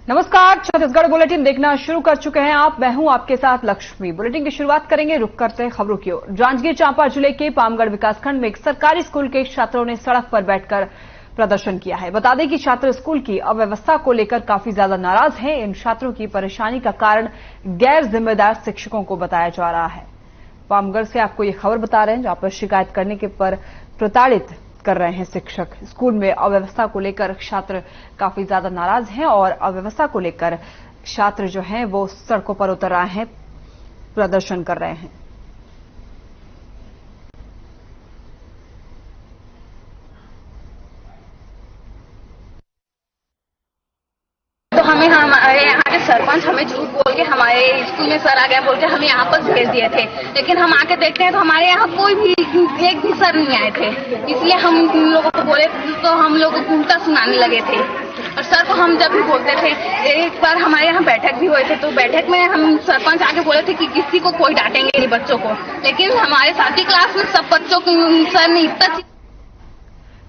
नमस्कार, छत्तीसगढ़ बुलेटिन देखना शुरू कर चुके हैं आप। मैं हूं आपके साथ लक्ष्मी। बुलेटिन की शुरुआत करेंगे, रुक करते हैं खबरों की ओर। जांजगीर चांपा जिले के पामगढ़ विकासखंड में एक सरकारी स्कूल के छात्रों ने सड़क पर बैठकर प्रदर्शन किया है। बता दें कि छात्र स्कूल की अव्यवस्था को लेकर काफी ज्यादा नाराज हैं। इन छात्रों की परेशानी का कारण गैर जिम्मेदार शिक्षकों को बताया जा रहा है। पामगढ़ से आपको ये खबर बता रहे हैं, जहां पर शिकायत करने के पर प्रताड़ित कर रहे हैं शिक्षक। स्कूल में अव्यवस्था को लेकर छात्र काफी ज्यादा नाराज हैं और अव्यवस्था को लेकर छात्र जो हैं वो सड़कों पर उतर रहे हैं, प्रदर्शन कर रहे हैं। तो हमारे यहाँ के सरपंच हमें झूठ बोल के हमारे स्कूल में सर आ गए बोल के हमें यहाँ पर भेज दिए थे, लेकिन हम आके देखते हैं तो हमारे यहाँ कोई भी एक भी सर नहीं आए थे। इसलिए हम उन लोगों को बोले तो हम लोग उल्टा सुनाने लगे थे। और सर को हम जब भी बोलते थे, एक बार हमारे यहाँ बैठक भी हुए थे तो बैठक में हम सरपंच आके बोले थे कि किसी को कोई डांटेंगे नहीं बच्चों को, लेकिन हमारे साथी क्लास में सब बच्चों को सर ने इतना।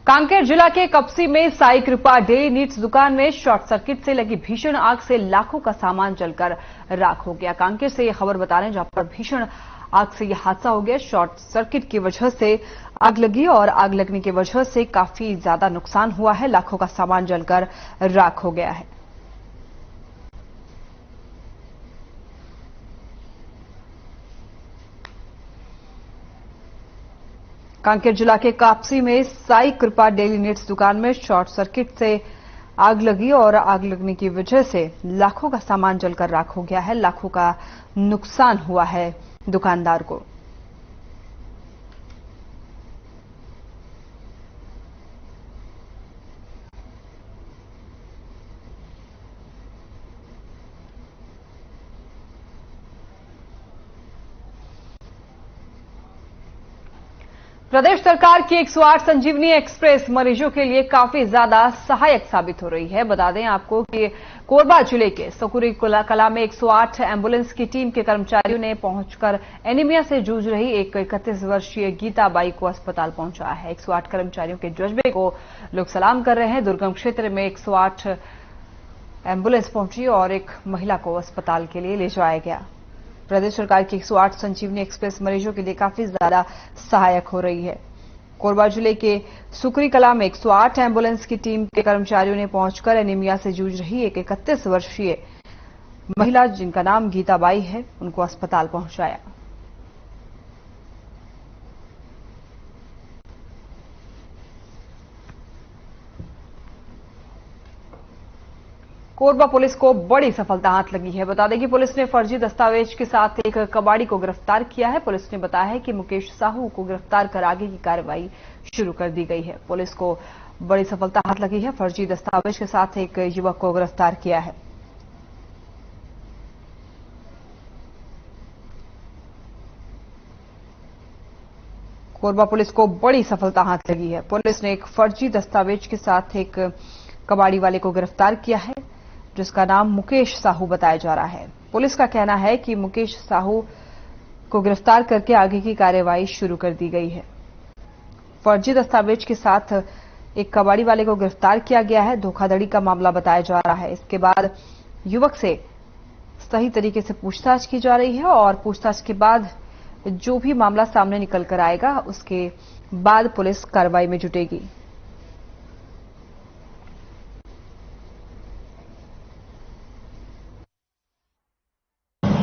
कांकेर जिला के कपसी में साई कृपा डेली नीड्स दुकान में शॉर्ट सर्किट से लगी भीषण आग से लाखों का सामान जलकर राख हो गया। कांकेर से यह खबर बता रहे हैं, जहां पर भीषण आग से यह हादसा हो गया। शॉर्ट सर्किट की वजह से आग लगी और आग लगने की वजह से काफी ज्यादा नुकसान हुआ है। लाखों का सामान जलकर राख हो गया है। कांकेर जिला के कापसी में साई कृपा डेली नीड्स दुकान में शॉर्ट सर्किट से आग लगी और आग लगने की वजह से लाखों का सामान जलकर राख हो गया है। लाखों का नुकसान हुआ है दुकानदार को। प्रदेश सरकार की 108 संजीवनी एक्सप्रेस मरीजों के लिए काफी ज्यादा सहायक साबित हो रही है। बता दें आपको कि कोरबा जिले के सुकुरी कला में 108 एम्बुलेंस की टीम के कर्मचारियों ने पहुंचकर एनीमिया से जूझ रही एक 31 वर्षीय गीता बाई को अस्पताल पहुंचाया है। 108 कर्मचारियों के जज्बे को लोग सलाम कर रहे हैं। दुर्गम क्षेत्र में 108 एम्बुलेंस पहुंची और एक महिला को अस्पताल के लिए ले जाया गया। प्रदेश सरकार की 108 संजीवनी एक्सप्रेस मरीजों के लिए काफी ज्यादा सहायक हो रही है। कोरबा जिले के सुकरी कला में 108 एम्बुलेंस की टीम के कर्मचारियों ने पहुंचकर एनीमिया से जूझ रही एक 31 वर्षीय महिला, जिनका नाम गीता बाई है, उनको अस्पताल पहुंचाया। कोरबा पुलिस को बड़ी सफलता हाथ लगी है। बता दें कि पुलिस ने फर्जी दस्तावेज के साथ एक कबाड़ी को गिरफ्तार किया है। पुलिस ने बताया है कि मुकेश साहू को गिरफ्तार कर आगे की कार्रवाई शुरू कर दी गई है। पुलिस को बड़ी सफलता हाथ लगी है। फर्जी दस्तावेज के साथ एक युवक को गिरफ्तार किया है। कोरबा पुलिस को बड़ी सफलता हाथ लगी है। पुलिस ने एक फर्जी दस्तावेज के साथ एक कबाड़ी वाले को गिरफ्तार किया है, जिसका नाम मुकेश साहू बताया जा रहा है। पुलिस का कहना है कि मुकेश साहू को गिरफ्तार करके आगे की कार्रवाई शुरू कर दी गई है। फर्जी दस्तावेज के साथ एक कबाड़ी वाले को गिरफ्तार किया गया है। धोखाधड़ी का मामला बताया जा रहा है। इसके बाद युवक से सही तरीके से पूछताछ की जा रही है और पूछताछ के बाद जो भी मामला सामने निकल कर आएगा, उसके बाद पुलिस कार्रवाई में जुटेगी।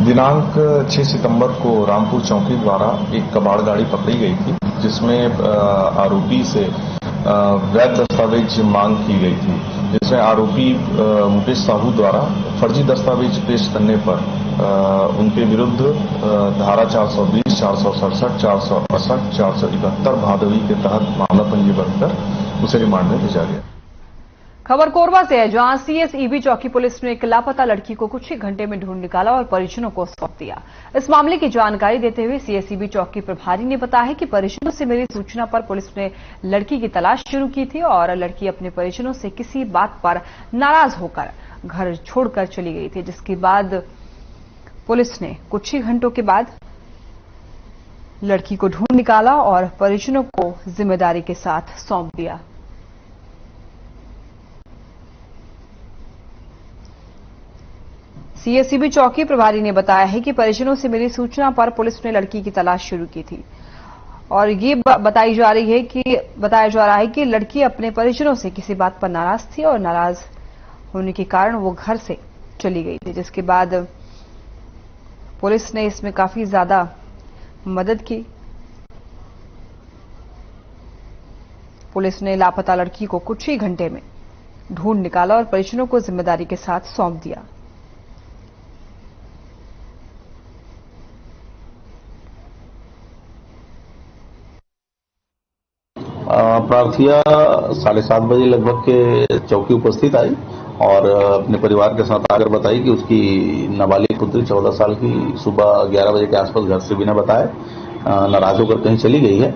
दिनांक 6 सितंबर को रामपुर चौकी द्वारा एक कबाड़ गाड़ी पकड़ी गई थी, जिसमें आरोपी से वैध दस्तावेज मांग की गई थी, जिसमें आरोपी मुकेश साहू द्वारा फर्जी दस्तावेज पेश करने पर उनके विरुद्ध धारा 420, 467, 468, 471 भादवी के तहत मामला पंजीबद्ध कर उसे रिमांड में भेजा गया। खबर कोरबा से है, जहां सीएसईबी चौकी पुलिस ने एक लापता लड़की को कुछ ही घंटे में ढूंढ निकाला और परिजनों को सौंप दिया। इस मामले की जानकारी देते हुए सीएसईबी चौकी प्रभारी ने बताया कि परिजनों से मिली सूचना पर पुलिस ने लड़की की तलाश शुरू की थी और लड़की अपने परिजनों से किसी बात पर नाराज होकर घर छोड़कर चली गई थी, जिसके बाद पुलिस ने कुछ ही घंटों के बाद लड़की को ढूंढ निकाला और परिजनों को जिम्मेदारी के साथ सौंप दिया। सीएससीबी चौकी प्रभारी ने बताया है कि परिजनों से मिली सूचना पर पुलिस ने लड़की की तलाश शुरू की थी और ये बताया जा रहा है कि लड़की अपने परिजनों से किसी बात पर नाराज थी और नाराज होने के कारण वो घर से चली गई थी, जिसके बाद पुलिस ने इसमें काफी ज्यादा मदद की। पुलिस ने लापता लड़की को कुछ ही घंटे में ढूंढ निकाला और परिजनों को जिम्मेदारी के साथ सौंप दिया। प्रार्थिया 7:30 बजे लगभग के चौकी उपस्थित आई और अपने परिवार के साथ आकर बताई कि उसकी नाबालिग पुत्री 14 साल की सुबह 11 बजे के आसपास घर से बिना बताए नाराज होकर कहीं चली गई है।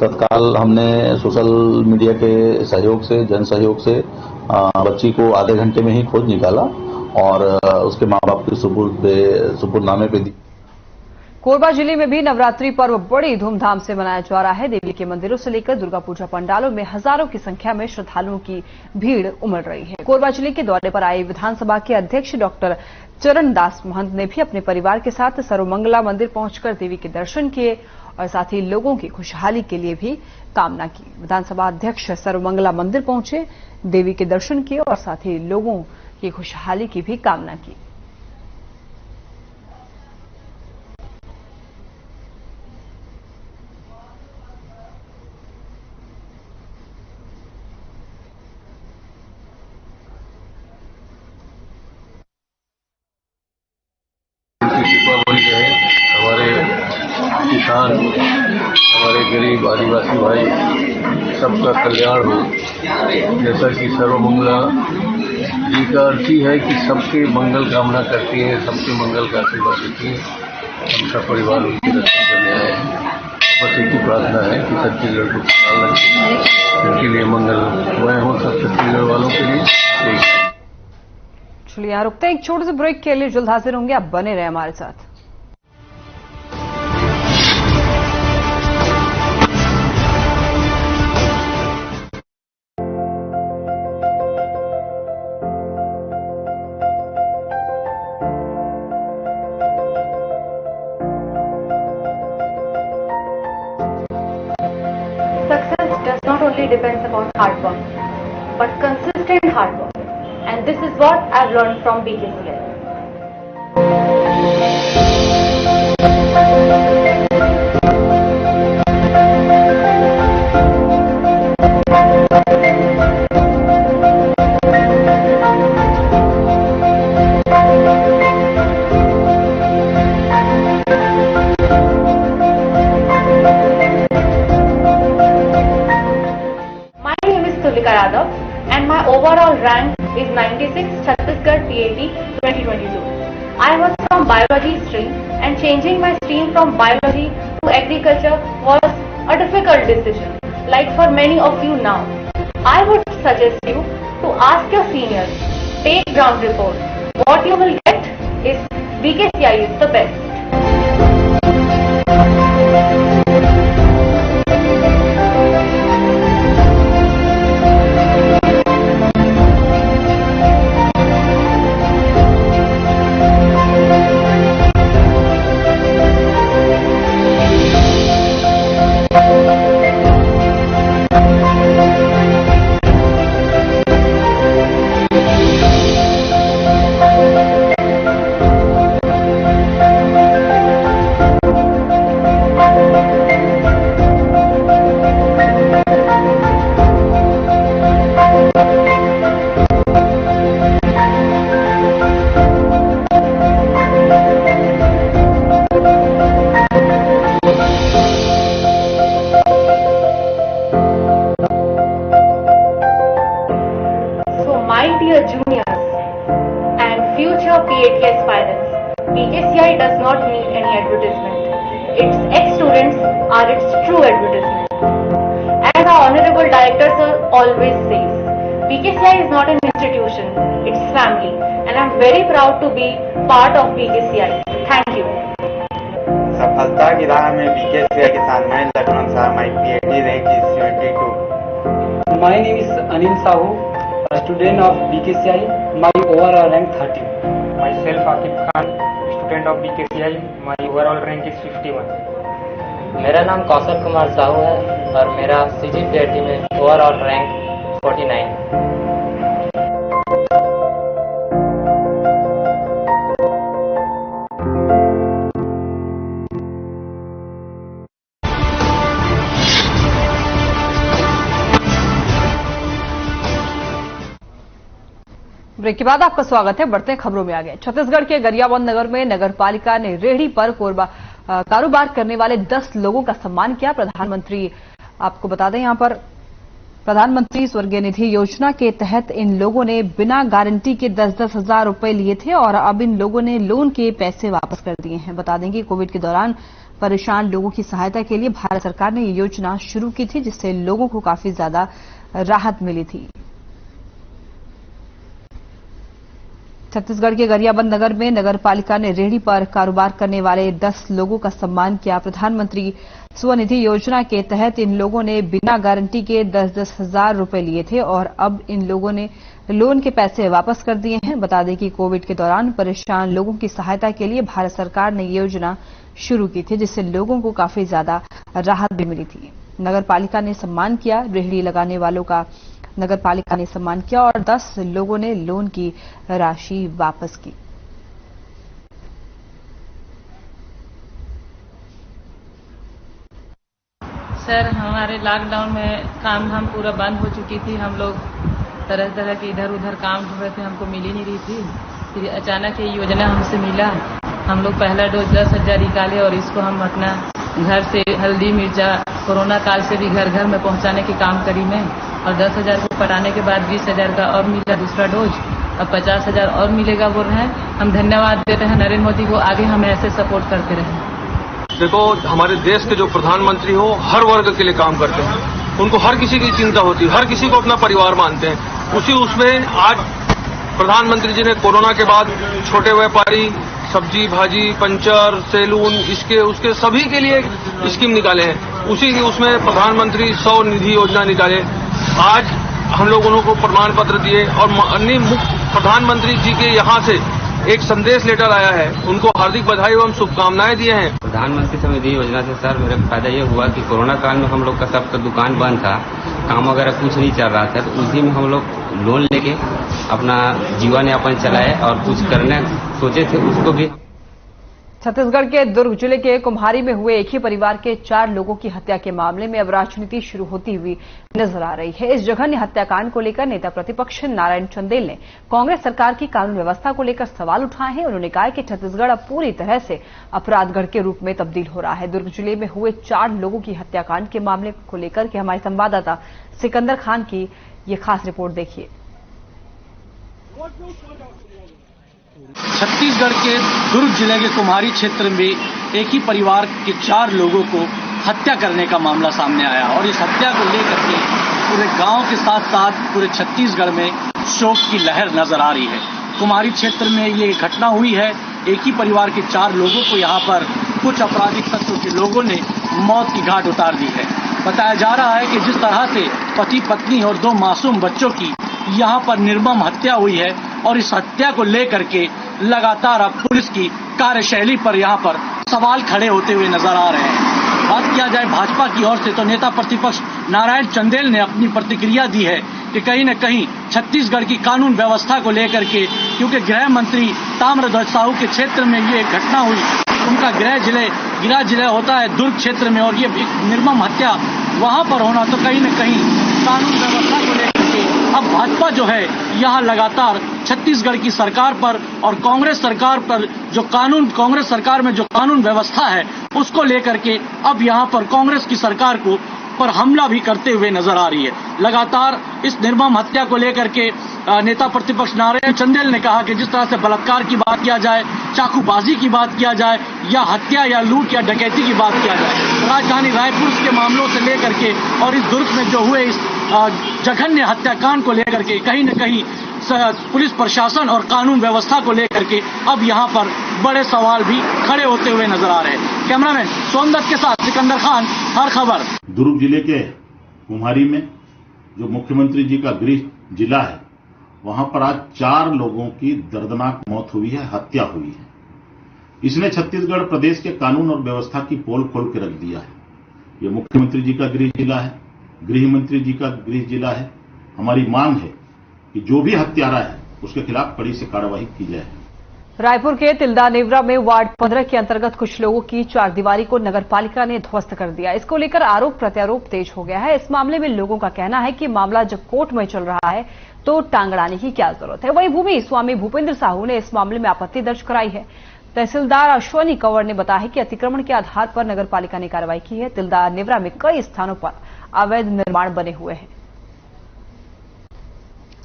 तत्काल हमने सोशल मीडिया के सहयोग से, जन सहयोग से बच्ची को आधे घंटे में ही खोज निकाला और उसके मां बाप के सुपुर्दनामे पे दी। कोरबा जिले में भी नवरात्रि पर्व बड़ी धूमधाम से मनाया जा रहा है। देवी के मंदिरों से लेकर दुर्गा पूजा पंडालों में हजारों की संख्या में श्रद्धालुओं की भीड़ उमड़ रही है। कोरबा जिले के दौरे पर आए विधानसभा के अध्यक्ष डॉक्टर चरण दास महंत ने भी अपने परिवार के साथ सर्वमंगला मंदिर पहुंचकर देवी के दर्शन किए और साथ ही लोगों की खुशहाली के लिए भी कामना की। विधानसभा अध्यक्ष सर्वमंगला मंदिर पहुंचे, देवी के दर्शन किए और साथ ही लोगों की खुशहाली की भी कामना की। हमारे किसान, हमारे गरीब आदिवासी भाई सबका कल्याण हो। जैसा कि सर्वमंगला जी का अर्थ ही है कि सबके मंगल कामना करती है, सबके मंगल का आशीर्वाद देती है। हम सब परिवार उनके दर्शन करने आए हैं। बस एक ही प्रार्थना है कि छत्तीसगढ़ को खुशहाल रखें, उनके लिए मंगलमय हो सब छत्तीसगढ़ वालों के लिए। चलिए यहां रुकते हैं एक छोटे से ब्रेक के लिए, जल्द हाजिर होंगे, आप बने रहे हमारे साथ। Success does not only depends upon hard work, but consistent hard work. And this is what I've learned from BKCI. My name is Tulika Yadav and my overall rank is 96 Chhattisgarh PAT 2022. I was from biology stream and changing my stream from biology to agriculture was a difficult decision, like for many of you now. I would suggest you to ask your seniors, take ground report. What you will get is BKCI is the best. PAT aspirants, BKCI does not need any advertisement. Its ex-students are its true advertisement. As our Honorable Director Sir always says, BKCI is not an institution, it's family, and I'm very proud to be part of BKCI. Thank you. सफलता की राह में BKCI के साथ मैं लखनऊ साहब, my PAT rank is 72. My name is Anil Sahu, a student of BKCI. My overall rank 30. My Myself Akib Khan, student of BKCI. My overall rank is 51. मेरा नाम कौशल कुमार साहू है और मेरा CGPIT में ओवरऑल रैंक 49। ब्रेक के बाद आपका स्वागत है। बढ़ते हैं खबरों में आगे। छत्तीसगढ़ के गरियाबंद नगर में नगर पालिका ने रेहड़ी पर कारोबार करने वाले 10 लोगों का सम्मान किया। प्रधानमंत्री, आपको बता दें, यहां पर प्रधानमंत्री स्वर्गीय निधि योजना के तहत इन लोगों ने बिना गारंटी के 10-10 हजार रुपए लिए थे और अब इन लोगों ने लोन के पैसे वापस कर दिए हैं। बता दें कि कोविड के दौरान परेशान लोगों की सहायता के लिए भारत सरकार ने ये योजना शुरू की थी, जिससे लोगों को काफी ज्यादा राहत मिली थी। छत्तीसगढ़ के गरियाबंद नगर में नगर पालिका ने रेहड़ी पर कारोबार करने वाले 10 लोगों का सम्मान किया। प्रधानमंत्री स्वनिधि योजना के तहत इन लोगों ने बिना गारंटी के 10-10 हजार रुपए लिए थे और अब इन लोगों ने लोन के पैसे वापस कर दिए हैं। बता दें कि कोविड के दौरान परेशान लोगों की सहायता के लिए भारत सरकार ने ये योजना शुरू की थी, जिससे लोगों को काफी ज्यादा राहत भी मिली थी। नगर पालिका ने सम्मान किया, रेहड़ी लगाने वालों का नगर पालिका ने सम्मान किया और 10 लोगों ने लोन की राशि वापस की। सर, हमारे लॉकडाउन में काम धाम पूरा बंद हो चुकी थी। हम लोग तरह तरह के इधर उधर काम ढूंढ रहे थे, हमको मिल ही नहीं रही थी। फिर अचानक ये योजना हमसे मिला। हम लोग पहला डोज 10,000 निकाले और इसको हम अपना घर से हल्दी मिर्चा कोरोना काल से भी घर घर में पहुंचाने के काम करी में, और 10,000 को पटाने के बाद 20,000 का और मिला दूसरा डोज। अब 50,000 और मिलेगा बोल रहे हैं। हम धन्यवाद देते हैं नरेंद्र मोदी को, आगे हमें ऐसे सपोर्ट करते रहें। देखो, हमारे देश के जो प्रधानमंत्री हो हर वर्ग के लिए काम करते हैं। उनको हर किसी की चिंता होती है, हर किसी को अपना परिवार मानते हैं। उसमें आज प्रधानमंत्री जी ने कोरोना के बाद छोटे व्यापारी, सब्जी भाजी, पंचर, सैलून, इसके उसके सभी के लिए स्कीम निकाले हैं। उसी के उसमें प्रधानमंत्री स्वनिधि योजना निकाले। आज हम लोग उनको प्रमाण पत्र दिए और माननीय मुख्य प्रधानमंत्री जी के यहाँ से एक संदेश लेटर आया है, उनको हार्दिक बधाई एवं शुभकामनाएं दिए हैं। प्रधानमंत्री स्वनिधि योजना से सर मेरा फायदा ये हुआ कि कोरोना काल में हम लोग का सबका दुकान बंद था, काम वगैरह कुछ नहीं चल रहा था, तो उसी में हम लोग लोन लेके अपना जीवन यापन चलाए और कुछ करने सोचे थे उसको भी। छत्तीसगढ़ के दुर्ग जिले के कुम्हारी में हुए एक ही परिवार के 4 लोगों की हत्या के मामले में अब राजनीति शुरू होती हुई नजर आ रही है। इस जघन्य हत्याकांड को लेकर नेता प्रतिपक्ष नारायण चंदेल ने कांग्रेस सरकार की कानून व्यवस्था को लेकर सवाल उठाए हैं। उन्होंने कहा कि छत्तीसगढ़ अब पूरी तरह से अपराधगढ़ के रूप में तब्दील हो रहा है। दुर्ग जिले में हुए 4 लोगों की हत्याकांड के मामले को लेकर के हमारे संवाददाता सिकंदर खान की ये खास रिपोर्ट देखिए। छत्तीसगढ़ के दुर्ग जिले के कुम्हारी क्षेत्र में एक ही परिवार के 4 लोगों को हत्या करने का मामला सामने आया और इस हत्या को लेकर के पूरे गांव के साथ साथ पूरे छत्तीसगढ़ में शोक की लहर नजर आ रही है। कुम्हारी क्षेत्र में ये घटना हुई है। एक ही परिवार के 4 लोगों को यहाँ पर कुछ आपराधिक तत्व के लोगों ने मौत की घाट उतार दी है। बताया जा रहा है कि जिस तरह से पति पत्नी और 2 मासूम बच्चों की यहाँ पर निर्मम हत्या हुई है और इस हत्या को लेकर के लगातार अब पुलिस की कार्यशैली पर यहाँ पर सवाल खड़े होते हुए नजर आ रहे हैं। बात किया जाए भाजपा की ओर से तो नेता प्रतिपक्ष नारायण चंदेल ने अपनी प्रतिक्रिया दी है कि कहीं न कहीं छत्तीसगढ़ की कानून व्यवस्था को लेकर के, क्योंकि गृह मंत्री ताम्रध्वज साहू के क्षेत्र में ये घटना हुई, उनका गृह जिले होता है दुर्ग क्षेत्र में, और ये निर्मम हत्या वहां पर होना, तो कहीं न कहीं कानून व्यवस्था को लेकर के अब भाजपा जो है यहाँ लगातार छत्तीसगढ़ की सरकार पर और कांग्रेस सरकार पर कांग्रेस सरकार में जो कानून व्यवस्था है उसको लेकर के अब यहाँ पर कांग्रेस की सरकार को पर हमला भी करते हुए नजर आ रही है। लगातार इस निर्मम हत्या को लेकर के नेता प्रतिपक्ष नारायण चंदेल ने कहा कि जिस तरह से बलात्कार की बात किया जाए, चाकूबाजी की बात किया जाए, या हत्या या लूट या डकैती की बात किया जाए, राजधानी रायपुर के मामलों से लेकर के और इस दुर्ग में जो हुए इस जघन्य हत्याकांड को लेकर के कहीं न कहीं पुलिस प्रशासन और कानून व्यवस्था को लेकर के अब यहाँ पर बड़े सवाल भी खड़े होते हुए नजर आ रहे हैं। कैमरामैन सोमदत्त के साथ सिकंदर खान, हर खबर। दुर्ग जिले के कुम्हारी में जो मुख्यमंत्री जी का गृह जिला है वहां पर आज 4 लोगों की दर्दनाक मौत हुई है, हत्या हुई है। इसने छत्तीसगढ़ प्रदेश के कानून और व्यवस्था की पोल खोल के रख दिया है। ये मुख्यमंत्री जी का गृह जिला है, गृह मंत्री जी का गृह जिला है। हमारी मांग है कि जो भी हत्यारा है उसके खिलाफ कड़ी से कार्रवाई की जाए। रायपुर के तिल्दा नेवरा में वार्ड 15 के अंतर्गत कुछ लोगों की चारदीवारी को नगरपालिका ने ध्वस्त कर दिया। इसको लेकर आरोप प्रत्यारोप तेज हो गया है। इस मामले में लोगों का कहना है कि मामला जब कोर्ट में चल रहा है तो टांग अड़ाने की क्या जरूरत है। वहीं भूमि स्वामी भूपेंद्र साहू ने इस मामले में आपत्ति दर्ज कराई है। तहसीलदार अश्वनी कंवर ने बताया कि अतिक्रमण के आधार पर नगरपालिका ने कार्रवाई की है। तिल्दा नेवरा में कई स्थानों पर अवैध निर्माण बने हुए हैं।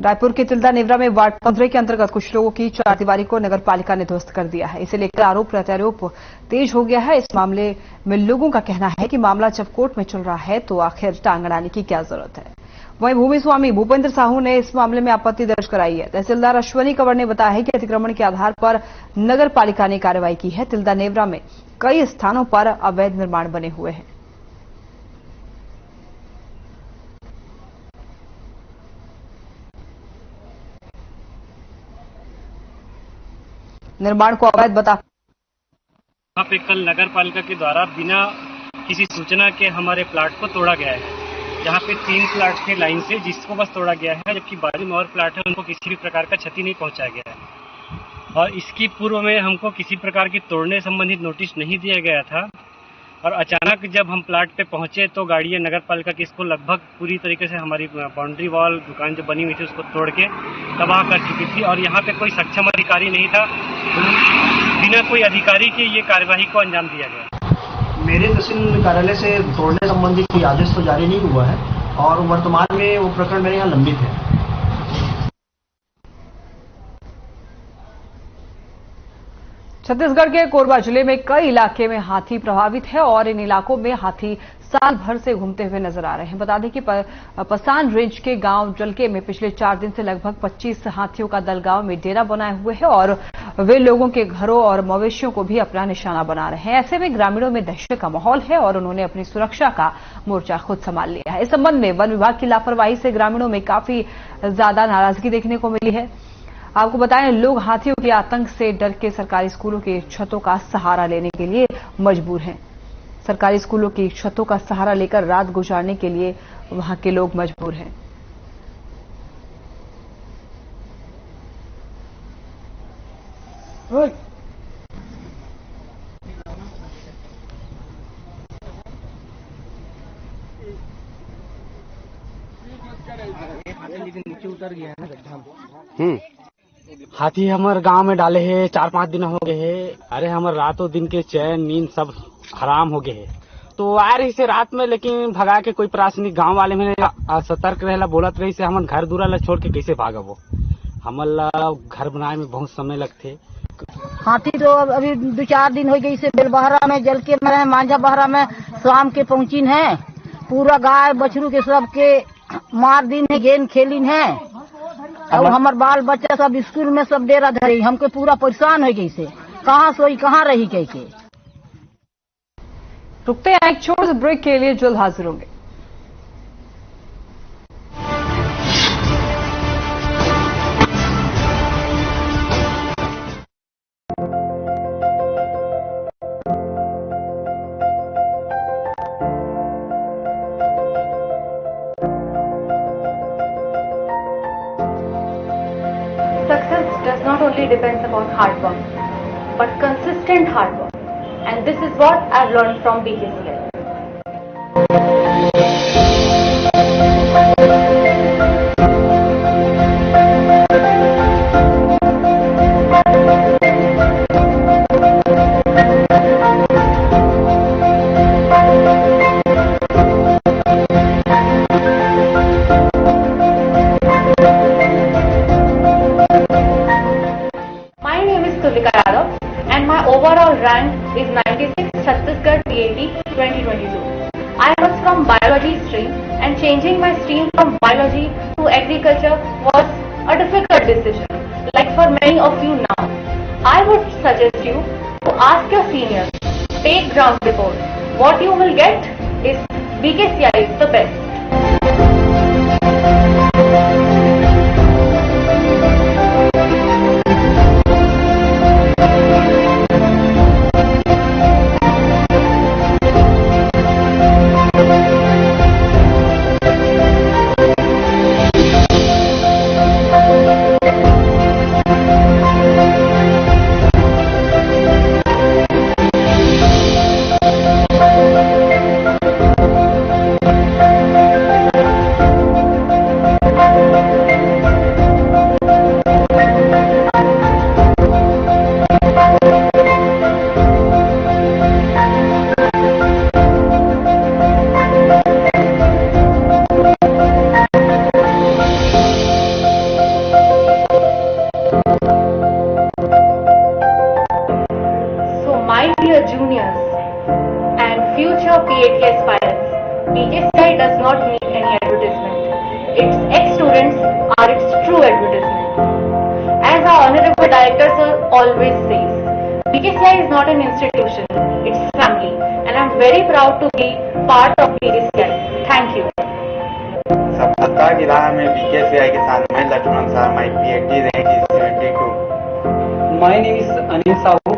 रायपुर के तिल्दा नेवरा में वार्ड 15 के अंतर्गत कुछ लोगों की चारदीवारी को नगरपालिका ने ध्वस्त कर दिया है। इसे लेकर आरोप प्रत्यारोप तेज हो गया है। इस मामले में लोगों का कहना है कि मामला जब कोर्ट में चल रहा है तो आखिर टांग अड़ाने की क्या जरूरत है। वहीं भूमि स्वामी भूपेंद्र साहू ने इस मामले में आपत्ति दर्ज कराई है। तहसीलदार अश्वनी कंवर ने बताया कि अतिक्रमण के आधार पर नगरपालिका ने कार्रवाई की है। तिल्दा नेवरा में कई स्थानों पर अवैध निर्माण बने हुए हैं। निर्माण को अवैध बता वहाँ पे कल नगर पालिका के द्वारा बिना किसी सूचना के हमारे प्लाट को तोड़ा गया है। जहाँ पे 3 प्लाट थे लाइन से, जिसको बस तोड़ा गया है, जबकि बाजू में और प्लाट है उनको किसी भी प्रकार का क्षति नहीं पहुंचाया गया है। और इसकी पूर्व में हमको किसी प्रकार की तोड़ने संबंधित नोटिस नहीं दिया गया था। और अचानक जब हम प्लाट पे पहुंचे तो गाड़ियां नगर पालिका की इसको लगभग पूरी तरीके से हमारी बाउंड्री वॉल दुकान जो बनी हुई थी उसको तोड़ के तबाह कर चुकी थी। और यहाँ पे कोई सक्षम अधिकारी नहीं था, बिना कोई अधिकारी के ये कार्यवाही को अंजाम दिया गया। मेरे तहसील कार्यालय से तोड़ने संबंधी कोई आदेश तो जारी नहीं हुआ है और वर्तमान में वो प्रकरण मेरे यहाँ लंबित है। छत्तीसगढ़ के कोरबा जिले में कई इलाके में हाथी प्रभावित है और इन इलाकों में हाथी साल भर से घूमते हुए नजर आ रहे हैं। बता दें कि पसान रेंज के गांव जलके में पिछले 4 दिन से लगभग 25 हाथियों का दल गांव में डेरा बनाए हुए है और वे लोगों के घरों और मवेशियों को भी अपना निशाना बना रहे हैं। ऐसे में ग्रामीणों में दहशत का माहौल है और उन्होंने अपनी सुरक्षा का मोर्चा खुद संभाल लिया है। इस संबंध में वन विभाग की लापरवाही से ग्रामीणों में काफी ज्यादा नाराजगी देखने को मिली है। आपको बताएं, लोग हाथियों के आतंक से डर के सरकारी स्कूलों की छतों का सहारा लेने के लिए मजबूर हैं। सरकारी स्कूलों की छतों का सहारा लेकर रात गुजारने के लिए वहां के लोग मजबूर हैं। नीचे उतर गया है गड्ढा। हाथी हमारे गांव में डाले हैं, 4-5 दिन हो गए हैं। अरे हमारे रातों दिन के चैन नींद सब हराम हो गए हैं। तो आ रही से रात में, लेकिन भगा के कोई प्रासनिक गांव वाले में सतर्क रहेला बोलत रही से हमन घर दूरा ला छोड़ के कैसे भागा। वो हमला घर बनाए में बहुत समय लगते। हाथी तो अभी 2-4 दिन हो गई से बेलबहरा में जल के मरे, मांझा बहरा में शाम के पहुंचीन है। पूरा गाय बछरू के सबके मार दिन है, गेंद खेलिन है और हमार बाल बच्चा सब स्कूल में सब डेरा धरी। हमके पूरा परेशान हो गई से कहाँ सोई कहाँ रही कह के। रुकते हैं एक छोटे से ब्रेक के लिए, जल्द हाजिर होंगे। Success does not only depends upon hard work, but consistent hard work. And this is what I've learned from BKCI. Overall rank is 96 Chhattisgarh TAT 2022. I was from biology stream and changing my stream from biology to agriculture was a difficult decision. Like for many of you now, I would suggest you to ask your seniors, take ground report. What you will get is BKCI is the best. does not need any advertisement. Its ex-students are its true advertisement. As our Honorable Director Sir always says, BKCI is not an institution, it's family, and I'm very proud to be part of BKCI. Thank you. सफलता की राह में बीकेसीआई के साथ मैं लक्ष्मण साहब, माई PhD rank is 72. My name is Anil Sahu,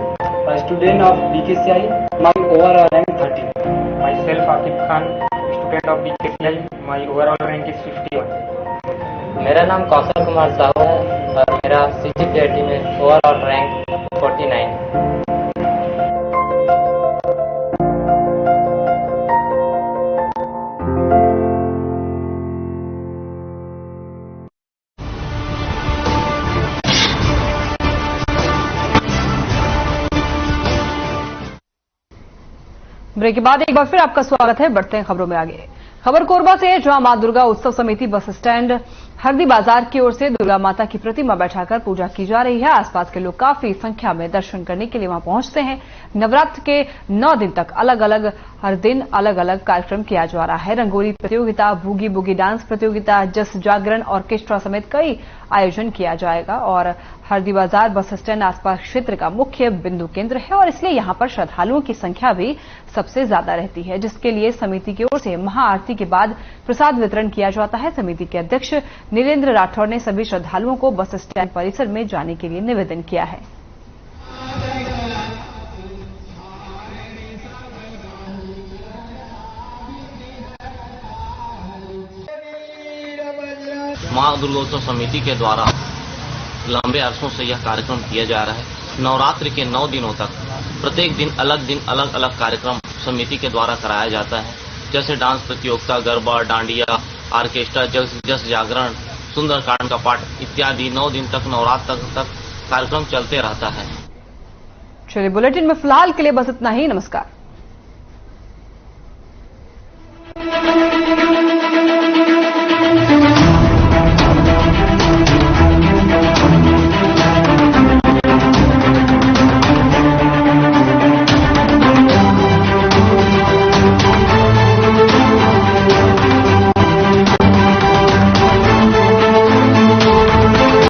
a student of BKCI. My overall rank 30. Myself Akib Khan, student of BKCI. My overall rank is 51. मेरा नाम कौशल कुमार साहू है और मेरा CGPIT में ओवरऑल रैंक 49. ब्रेक के बाद एक बार फिर आपका स्वागत है। बढ़ते हैं खबरों में आगे। खबर कोरबा से है, जहां मां दुर्गा उत्सव समिति बस स्टैंड हरदी बाजार की ओर से दुर्गा माता की प्रतिमा बैठाकर पूजा की जा रही है। आसपास के लोग काफी संख्या में दर्शन करने के लिए वहां पहुंचते हैं। नवरात्र के 9 दिन तक अलग अलग हर दिन अलग अलग कार्यक्रम किया जा रहा है। रंगोली प्रतियोगिता, बूगी बूगी डांस प्रतियोगिता, जस जागरण, ऑर्केस्ट्रा समेत कई आयोजन किया जाएगा। और हरदी बाजार बस स्टैंड आसपास क्षेत्र का मुख्य बिंदु केंद्र है और इसलिए यहां पर श्रद्धालुओं की संख्या भी सबसे ज्यादा रहती है, जिसके लिए समिति की ओर से महाआरती के बाद प्रसाद वितरण किया जाता है। समिति के अध्यक्ष नीलेंद्र राठौर ने सभी श्रद्धालुओं को बस स्टैंड परिसर में जाने के लिए निवेदन किया है। मां दुर्गोत्सव समिति के द्वारा लंबे अरसों से यह कार्यक्रम किया जा रहा है। नवरात्रि के 9 दिनों तक प्रत्येक दिन अलग अलग कार्यक्रम समिति के द्वारा कराया जाता है, जैसे डांस प्रतियोगिता, गरबा, डांडिया, ऑर्केस्ट्रा, जस जागरण, सुंदरकांड का पाठ इत्यादि 9 दिन तक नवरात्र तक कार्यक्रम चलते रहता है। चलिए, बुलेटिन में फिलहाल के लिए बस इतना ही। नमस्कार।